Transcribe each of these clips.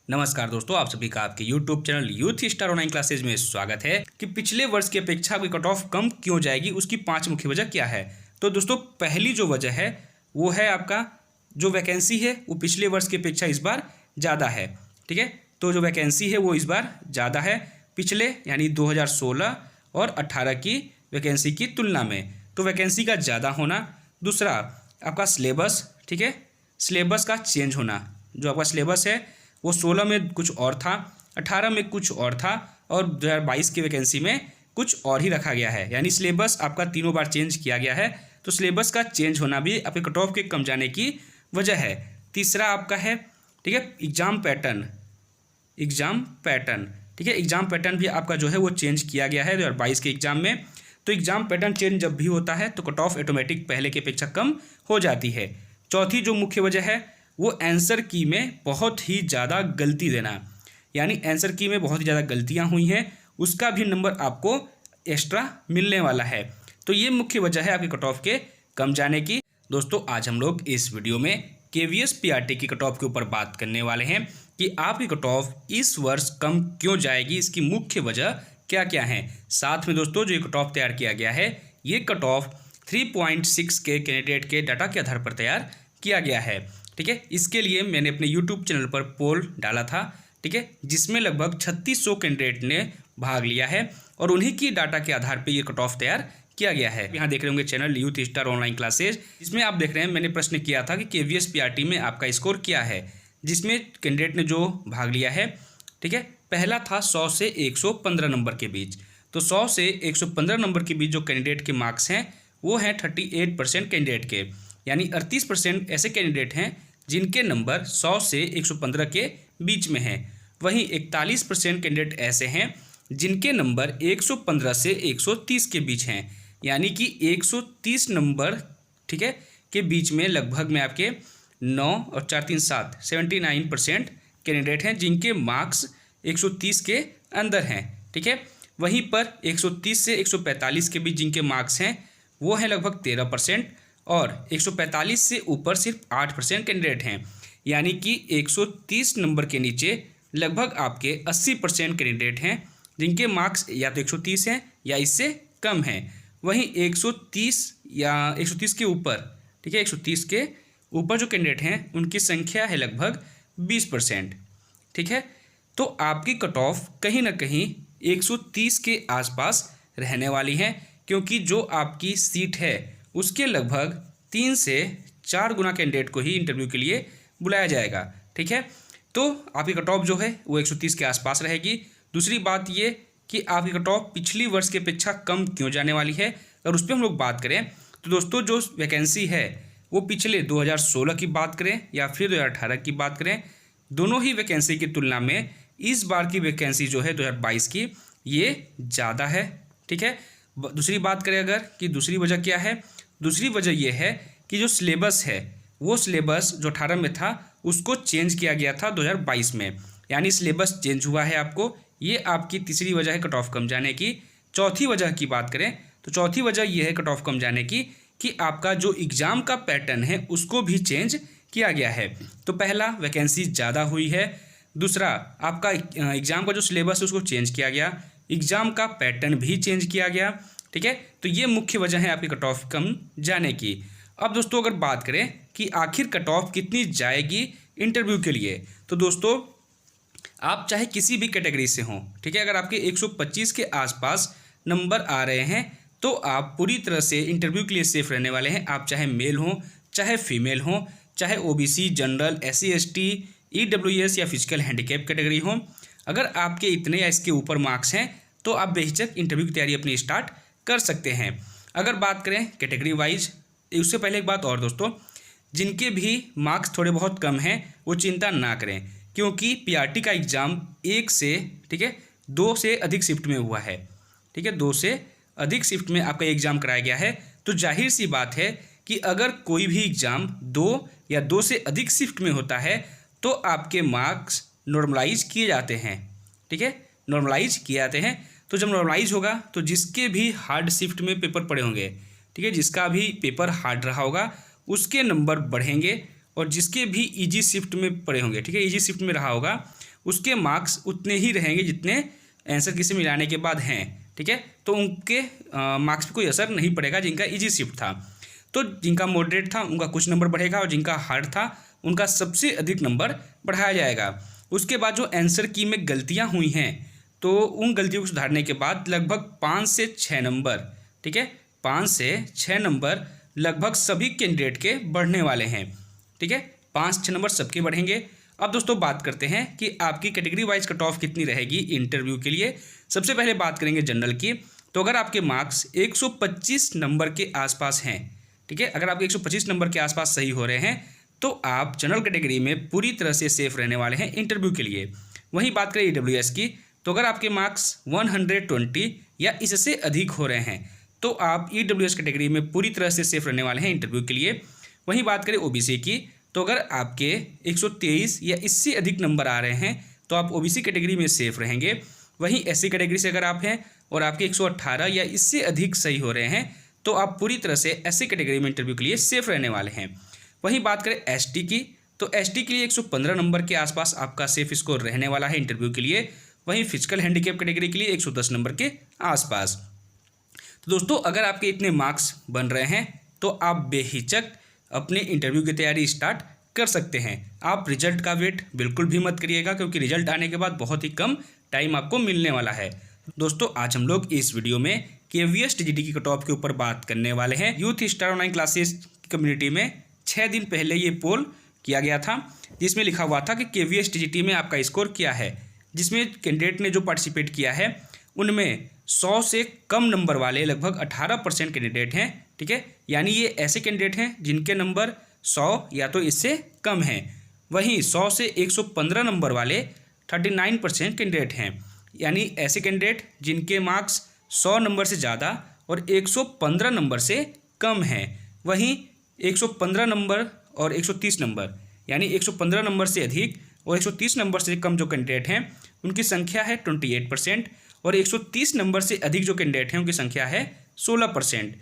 नमस्कार दोस्तों, आप सभी का आपके YouTube channel youth star online classes में स्वागत है कि पिछले वर्ष की अपेक्षा आपकी कट ऑफ कम क्यों जाएगी, उसकी 5 मुख्य वजह क्या है। तो दोस्तों, पहली जो वजह है वो है आपका जो वैकेंसी है वो पिछले वर्ष की अपेक्षा इस बार ज़्यादा है। ठीक है, तो जो वैकेंसी है वो इस बार ज़्यादा है पिछले यानी 2016 और 18 की वैकेंसी की तुलना में। तो वैकेंसी का ज़्यादा होना। दूसरा आपका सिलेबस, ठीक है, सिलेबस का चेंज होना। जो आपका सिलेबस है वो 16 में कुछ और था, 18 में कुछ और था और 2022 की वैकेंसी में कुछ और ही रखा गया है, यानी सिलेबस आपका तीनों बार चेंज किया गया है। तो सिलेबस का चेंज होना भी आपके कट ऑफ के कम जाने की वजह है। तीसरा आपका है, ठीक है, एग्ज़ाम पैटर्न। ठीक है, एग्ज़ाम पैटर्न भी आपका जो है वो चेंज किया गया है 2022 के एग्ज़ाम में। तो एग्ज़ाम पैटर्न चेंज जब भी होता है तो कट ऑफ ऑटोमेटिक पहले की अपेक्षा कम हो जाती है। चौथी जो मुख्य वजह है वो आंसर की में बहुत ही ज़्यादा गलती देना, यानी आंसर की में बहुत ही ज़्यादा गलतियाँ हुई हैं, उसका भी नंबर आपको एक्स्ट्रा मिलने वाला है। तो ये मुख्य वजह है आपके कट ऑफ के कम जाने की। दोस्तों, आज हम लोग इस वीडियो में KVS PRT की कट ऑफ के ऊपर बात करने वाले हैं कि आपकी कट ऑफ इस वर्ष कम क्यों जाएगी, इसकी मुख्य वजह क्या क्या है। साथ में दोस्तों, जो ये कट ऑफ तैयार किया गया है ये कट ऑफ 3.6 के कैंडिडेट के डाटा के आधार पर तैयार किया गया है। ठीक है, इसके लिए मैंने अपने YouTube चैनल पर पोल डाला था, ठीक है, जिसमें लगभग 3600 कैंडिडेट ने भाग लिया है और उन्हीं की डाटा के आधार पर ये कट ऑफ तैयार किया गया है। यहाँ देख रहे होंगे channel youth star online classes, जिसमें आप देख रहे हैं मैंने प्रश्न किया था कि KVS PRT में आपका स्कोर क्या है, जिसमें कैंडिडेट ने जो भाग लिया है, ठीक है, पहला था 100 से 115 नंबर के बीच। तो 100 से 115 नंबर के बीच जो कैंडिडेट के मार्क्स हैं वो हैं 38% कैंडिडेट के, यानी 38% ऐसे कैंडिडेट हैं जिनके नंबर 100 से 115 के बीच में हैं। वहीं 41% कैंडिडेट ऐसे हैं जिनके नंबर 115 से 130 के बीच हैं, यानी कि 130 नंबर, ठीक है, के बीच में लगभग में आपके 9 और 4 3 7 79% कैंडिडेट हैं जिनके मार्क्स 130 के अंदर हैं। ठीक है, वहीं पर 130 से 145 के बीच जिनके मार्क्स हैं वो हैं लगभग 13% और 145 से ऊपर सिर्फ 8% कैंडिडेट हैं, यानी कि 130 नंबर के नीचे लगभग आपके 80% कैंडिडेट हैं जिनके मार्क्स या तो 130 हैं या इससे कम हैं। वहीं 130 या 130 के ऊपर, ठीक है, 130 के ऊपर जो कैंडिडेट हैं उनकी संख्या है लगभग 20%। ठीक है, तो आपकी कट ऑफ कहीं ना कहीं 130 के आसपास रहने वाली है, क्योंकि जो आपकी सीट है उसके लगभग 3 से 4 गुना कैंडिडेट को ही इंटरव्यू के लिए बुलाया जाएगा। ठीक है, तो आपकी कट ऑफ जो है वो 130 के आसपास रहेगी। दूसरी बात ये कि आपकी कट ऑफ पिछली वर्ष की अपेक्षा कम क्यों जाने वाली है, अगर उस पर हम लोग बात करें तो दोस्तों, जो वैकेंसी है वो पिछले 2016 की बात करें या फिर 2018 की बात करें, दोनों ही वैकेंसी की तुलना में इस बार की वैकेंसी जो है 2022 की ये ज़्यादा है। ठीक है, दूसरी बात करें अगर कि दूसरी वजह क्या है, दूसरी वजह यह है कि जो सिलेबस है वो सिलेबस जो 18 में था उसको चेंज किया गया था 2022 में, यानी सिलेबस चेंज हुआ है आपको। ये आपकी तीसरी वजह है कट ऑफ कम जाने की। चौथी वजह की बात करें तो चौथी वजह यह है कट ऑफ कम जाने की कि आपका जो एग्ज़ाम का पैटर्न है उसको भी चेंज किया गया है। तो पहला, वैकेंसी ज़्यादा हुई है। दूसरा, आपका एग्ज़ाम का जो सिलेबस है उसको चेंज किया गया, एग्ज़ाम का पैटर्न भी चेंज किया गया। ठीक है, तो ये मुख्य वजह है आपकी कट ऑफ कम जाने की। अब दोस्तों, अगर बात करें कि आखिर कट ऑफ कितनी जाएगी इंटरव्यू के लिए, तो दोस्तों आप चाहे किसी भी कैटेगरी से हों, ठीक है, अगर आपके 125 के आसपास नंबर आ रहे हैं तो आप पूरी तरह से इंटरव्यू के लिए सेफ रहने वाले हैं। आप चाहे मेल हों चाहे फीमेल हों, चाहे OBC, general, SC ST, EWS या फिजिकल हैंडीकैप कैटेगरी हों, अगर आपके इतने या इसके ऊपर मार्क्स हैं तो आप बेहिचक इंटरव्यू की तैयारी अपनी स्टार्ट कर सकते हैं। अगर बात करें कैटेगरी वाइज, उससे पहले एक बात और दोस्तों, जिनके भी मार्क्स थोड़े बहुत कम हैं वो चिंता ना करें, क्योंकि PRT का एग्ज़ाम 1 से, ठीक है, 2 से अधिक शिफ्ट में हुआ है। ठीक है, 2 से अधिक शिफ्ट में आपका एग्ज़ाम कराया गया है। तो जाहिर सी बात है कि अगर कोई भी एग्ज़ाम 2 या 2 से अधिक शिफ्ट में होता है तो आपके मार्क्स नॉर्मलाइज किए जाते हैं। ठीक है, नॉर्मलाइज किए जाते हैं। तो जब नॉर्मलाइज होगा तो जिसके भी हार्ड शिफ्ट में पेपर पड़े होंगे, ठीक है, जिसका भी पेपर हार्ड रहा होगा उसके नंबर बढ़ेंगे और जिसके भी ईजी शिफ्ट में पड़े होंगे, ठीक है, ईजी शिफ्ट में रहा होगा उसके मार्क्स उतने ही रहेंगे जितने आंसर की से मिलाने के बाद हैं, ठीक है। तो उनके मार्क्स पे कोई असर नहीं पड़ेगा जिनका इजी शिफ्ट था। तो जिनका मॉडरेट था उनका कुछ नंबर बढ़ेगा और जिनका हार्ड था उनका सबसे अधिक नंबर बढ़ाया जाएगा। उसके बाद जो आंसर की में गलतियां हुई हैं तो उन गलतियों को सुधारने के बाद लगभग 5 से 6 नंबर, ठीक है, 5 से 6 नंबर लगभग सभी कैंडिडेट के बढ़ने वाले हैं, ठीक है, 5-6 नंबर सबके बढ़ेंगे। अब दोस्तों बात करते हैं कि आपकी कैटेगरी वाइज कट ऑफ कितनी रहेगी इंटरव्यू के लिए। सबसे पहले बात करेंगे जनरल की। तो अगर आपके मार्क्स 125 नंबर के आसपास हैं, ठीक है, अगर आपके 125 नंबर के आसपास सही हो रहे हैं तो आप जनरल कैटेगरी में पूरी तरह से सेफ रहने वाले हैं इंटरव्यू के लिए। वहीं बात करें EWS की, तो अगर आपके मार्क्स 120 या इससे अधिक हो रहे हैं तो आप EWS कैटेगरी में पूरी तरह से सेफ रहने वाले हैं इंटरव्यू के लिए। वहीं बात करें OBC की, तो अगर आपके 123 या इससे अधिक नंबर आ रहे हैं तो आप OBC कैटेगरी में सेफ रहेंगे। वहीं SC कैटेगरी से अगर आप हैं और आपके 118 या इससे अधिक सही हो रहे हैं तो आप पूरी तरह से SC कैटेगरी में इंटरव्यू के लिए सेफ रहने वाले हैं। वहीं बात करें ST की, तो ST के लिए 115 नंबर के आसपास आपका सेफ स्कोर रहने वाला है इंटरव्यू के लिए। वहीं फिजिकल हैंडीकैप कैटेगरी के लिए 110 नंबर के आसपास। तो दोस्तों अगर आपके इतने मार्क्स बन रहे हैं तो आप बेहिचक अपने इंटरव्यू की तैयारी स्टार्ट कर सकते हैं। आप रिजल्ट का वेट बिल्कुल भी मत करिएगा क्योंकि रिजल्ट आने के बाद बहुत ही कम टाइम आपको मिलने वाला है। दोस्तों आज हम लोग इस वीडियो में KVS TGT की कट ऑफ के ऊपर बात करने वाले हैं। यूथ स्टार ऑनलाइन क्लासेस की कम्युनिटी में 6 दिन पहले ये पोल किया गया था जिसमें लिखा हुआ था कि KVS TGT में आपका स्कोर क्या है, जिसमें कैंडिडेट ने जो पार्टिसिपेट किया है उनमें 100 से कम नंबर वाले लगभग 18% कैंडिडेट हैं, ठीक है, यानी ये ऐसे कैंडिडेट हैं जिनके नंबर 100 या तो इससे कम हैं। वहीं 100 से 115 नंबर वाले 39% कैंडिडेट हैं, यानी ऐसे कैंडिडेट जिनके मार्क्स 100 नंबर से ज़्यादा और 115 नंबर से कम हैं। वहीं 115 नंबर और 130 नंबर यानी 115 नंबर से अधिक और 130 नंबर से कम जो कैंडिडेट हैं उनकी संख्या है 28% और 130 नंबर से अधिक जो कैंडिडेट हैं उनकी संख्या है 16%।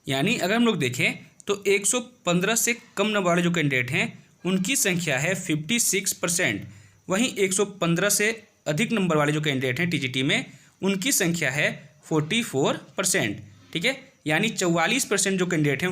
यानी अगर हम लोग देखें तो 115 से कम नंबर वाले जो कैंडिडेट हैं उनकी संख्या है 56%। वहीं 115 से अधिक नंबर वाले जो कैंडिडेट हैं TGT में उनकी संख्या है 44%, ठीक है, यानी 44% जो कैंडिडेट हैं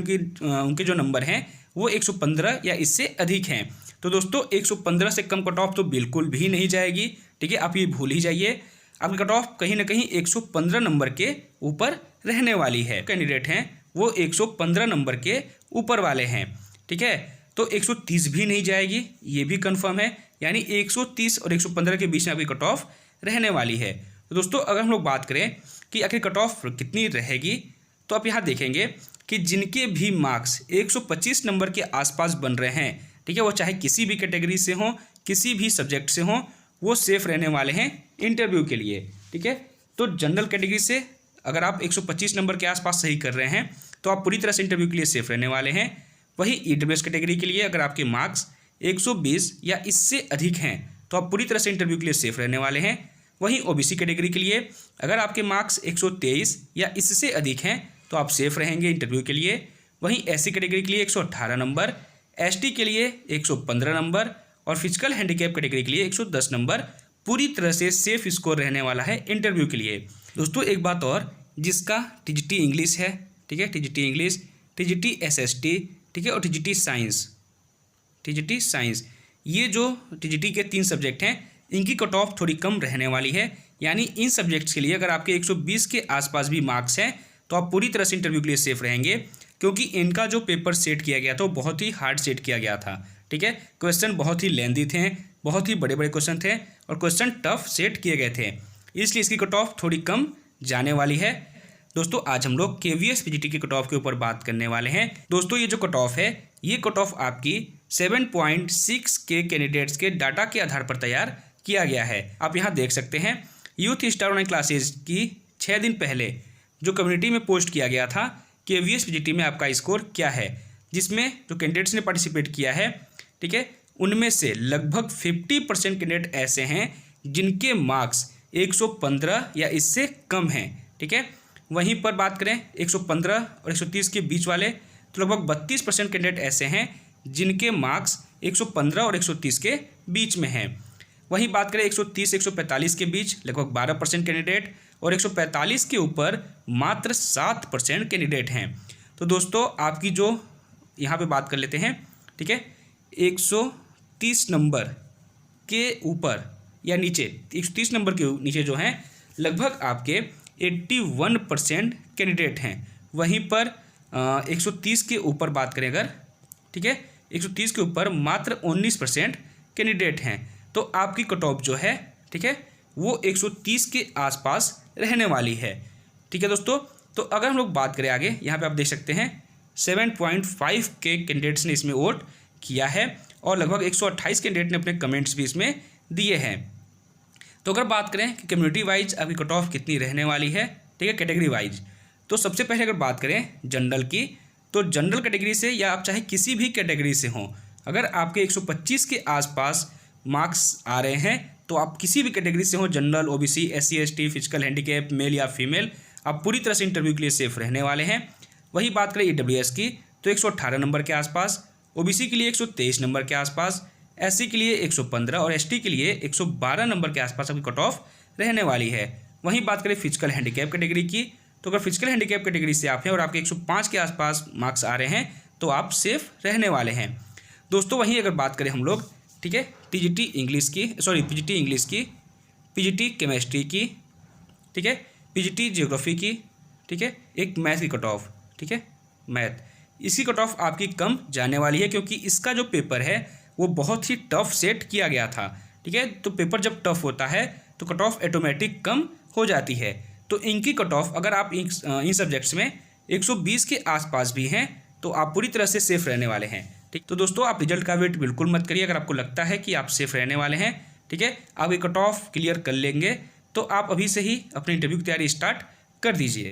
उनके जो नंबर हैं वो 115 या इससे अधिक हैं। तो दोस्तों 115 से कम कट ऑफ तो बिल्कुल भी नहीं जाएगी, ठीक है, आप ये भूल ही जाइए। आपकी कट ऑफ कहीं ना कहीं 115 नंबर के ऊपर रहने वाली है। कैंडिडेट हैं वो 115 नंबर के ऊपर वाले हैं, ठीक है, तो 130 भी नहीं जाएगी, ये भी कंफर्म है, यानी 130 और 115 के बीच में आपकी कट ऑफ रहने वाली है। तो दोस्तों अगर हम लोग बात करें कि आखिर कट ऑफ कितनी रहेगी तो आप यहाँ देखेंगे कि जिनके भी मार्क्स 125 नंबर के आसपास बन रहे हैं, ठीक है, वो चाहे किसी भी कैटेगरी से हों, किसी भी सब्जेक्ट से हों, वो सेफ रहने वाले हैं इंटरव्यू के लिए, ठीक है। तो जनरल कैटेगरी से अगर आप 125 नंबर के आसपास सही कर रहे हैं तो आप पूरी तरह से इंटरव्यू के लिए सेफ रहने वाले हैं। वहीं EWS कैटेगरी के लिए अगर आपके मार्क्स 120 या इससे अधिक हैं तो आप पूरी तरह से इंटरव्यू के लिए सेफ रहने वाले हैं। वहीं OBC कैटेगरी के लिए अगर आपके मार्क्स 123 या इससे अधिक हैं तो आप सेफ रहेंगे इंटरव्यू के लिए। वहीं SC कैटेगरी के लिए 118 नंबर, ST के लिए 115 नंबर और फिजिकल हैंडीकैप कैटेगरी के लिए 110 नंबर पूरी तरह से सेफ स्कोर रहने वाला है इंटरव्यू के लिए। दोस्तों एक बात और, जिसका TGT इंग्लिश है, ठीक है, TGT इंग्लिश, TGT SST, ठीक है, और TGT साइंस, ये जो TGT के 3 सब्जेक्ट हैं इनकी कट ऑफ थोड़ी कम रहने वाली है। यानी इन सब्जेक्ट्स के लिए अगर आपके 120 के आसपास भी मार्क्स हैं तो आप पूरी तरह से इंटरव्यू के लिए सेफ रहेंगे, क्योंकि इनका जो पेपर सेट किया गया था वो बहुत ही हार्ड सेट किया गया था, ठीक है, क्वेश्चन बहुत ही लेंदी थे, बहुत ही बड़े बड़े क्वेश्चन थे और क्वेश्चन टफ सेट किए गए थे, इसलिए इसकी कट ऑफ थोड़ी कम जाने वाली है। दोस्तों आज हम लोग KVS PGT की कट ऑफ के ऊपर बात करने वाले हैं। दोस्तों ये जो कट ऑफ है ये कट ऑफ आपकी 7.6 के कैंडिडेट्स के डाटा के आधार पर तैयार किया गया है। आप यहाँ देख सकते हैं यूथ स्टार ऑनलाइन क्लासेस की 6 दिन पहले जो कम्युनिटी में पोस्ट किया गया था KVS PGT में आपका स्कोर क्या है, जिसमें जो कैंडिडेट्स ने पार्टिसिपेट किया है, ठीक है, उनमें से लगभग 50% कैंडिडेट ऐसे हैं जिनके मार्क्स 115 या इससे कम हैं, ठीक है। वहीं पर बात करें 115 और 130 के बीच वाले तो लगभग 32% कैंडिडेट ऐसे हैं जिनके मार्क्स 115 और 130 के बीच में हैं। वहीं बात करें 130 145 के बीच लगभग 12% कैंडिडेट, और 145 के ऊपर मात्र 7% कैंडिडेट हैं। तो दोस्तों आपकी जो यहाँ पे बात कर लेते हैं, ठीक है, 130 नंबर के ऊपर या नीचे, 130 नंबर के नीचे जो हैं लगभग आपके 81% कैंडिडेट हैं। वहीं पर 130 के ऊपर बात करें अगर, ठीक है, 130 के ऊपर मात्र 19% कैंडिडेट हैं। तो आपकी कट ऑफ जो है, ठीक है, वो 130 के आसपास रहने वाली है। ठीक है दोस्तों, तो अगर हम लोग बात करें आगे, यहाँ पे आप देख सकते हैं 7.5 के कैंडिडेट्स ने इसमें वोट किया है और लगभग 128 कैंडिडेट ने अपने कमेंट्स भी इसमें दिए हैं। तो अगर बात करें कि कम्युनिटी वाइज आपकी कट ऑफ कितनी रहने वाली है, ठीक है, कैटेगरी वाइज, तो सबसे पहले अगर बात करें जनरल की, तो जनरल कैटेगरी से या आप चाहे किसी भी कैटेगरी से हों, अगर आपके 125 के आसपास मार्क्स आ रहे हैं तो आप किसी भी कैटेगरी से हो, general, OBC, SC ST, physical handicap, male या फीमेल, आप पूरी तरह से इंटरव्यू के लिए सेफ रहने वाले हैं। वही बात करें ईडब्ल्यूएस की, तो 118 नंबर के आसपास, ओबीसी के लिए 123 नंबर के आसपास, एससी के लिए 115 और एसटी के लिए 112 नंबर के आसपास आपकी कट ऑफ रहने वाली है। वहीं बात करें फिजिकल हैंडीकैप कैटेगरी की, तो अगर फिजिकल हैंडीकैप कैटेगरी से आप हैं और आपके 105 के आसपास मार्क्स आ रहे हैं तो आप सेफ रहने वाले हैं दोस्तों। वहीं अगर बात करें हम लोग, ठीक है, पीजीटी इंग्लिश की, पीजीटी केमिस्ट्री की, ठीक है, पीजीटी ज्योग्राफी की, ठीक है, एक मैथ की कट ऑफ, ठीक है, मैथ, इसकी कट ऑफ आपकी कम जाने वाली है क्योंकि इसका जो पेपर है वो बहुत ही टफ सेट किया गया था। ठीक है, तो पेपर जब टफ होता है तो कट ऑफ ऑटोमेटिक कम हो जाती है। तो इनकी कट ऑफ अगर आप इन सब्जेक्ट्स में 120 के आसपास भी हैं तो आप पूरी तरह से सेफ रहने वाले हैं। ठीक, तो दोस्तों आप रिजल्ट का वेट बिल्कुल मत करिए। अगर आपको लगता है कि आप सेफ रहने वाले हैं, ठीक है, आप ये कट ऑफ क्लियर कर लेंगे, तो आप अभी से ही अपनी इंटरव्यू की तैयारी स्टार्ट कर दीजिए।